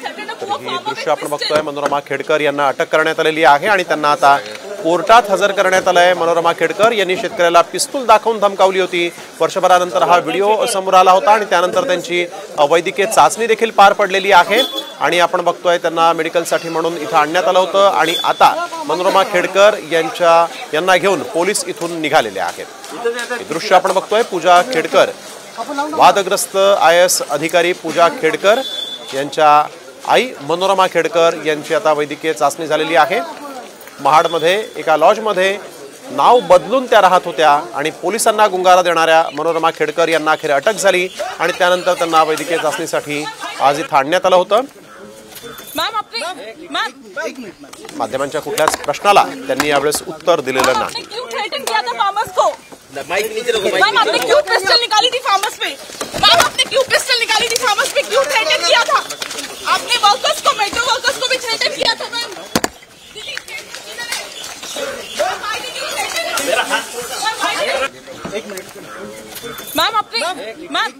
ही दृश्य आपण बघतोय मनोरमा खेडकर यांना अटक करण्यात आलेली आहे आणि त्यांना आता कोर्टात हजर करण्यात आलंय। मनोरमा खेडकर यांनी शेतकऱ्याला पिस्तूल दाखवून धमकावली होती। वर्षभरानंतर हा व्हिडिओ समोर आला होता आणि त्यानंतर त्यांची वैद्यकीय चाचणी देखील पार पडलेली आहे आणि आपण बघतोय त्यांना मेडिकलसाठी म्हणून इथं आणण्यात आलं होतं आणि आता मनोरमा खेडकर यांना घेऊन पोलीस इथून निघालेले आहेत। हे दृश्य आपण बघतोय पूजा खेडकर, वादग्रस्त IAS अधिकारी पूजा खेडकर यांच्या आई मनोरमा खेडकर यांची आता वैद्यकीय चाचणी झालेली आहे। महाडमध्ये एका लॉजमध्ये नाव बदलून त्या राहत होत्या आणि पोलिसांना गुंगारा देणाऱ्या मनोरमा खेडकर यांना अखेर अटक झाली आणि त्यानंतर त्यांना वैद्यकीय चाचणीसाठी आज इथं आणण्यात आलं होतं। माध्यमांच्या कुठल्याच प्रश्नाला त्यांनी यावेळेस उत्तर दिलेलं नाही। मैम आपने क्यों पिस्टल निकाली थी फार्मर्स पे? मैम आपने क्यों पिस्टल निकाली थी फार्मर्स पे? क्यों थ्रेटन किया था? आपने वर्कर्स को, मेट्रो वर्कर्स को भी थ्रेटन किया था मैम। मैम आपने मैम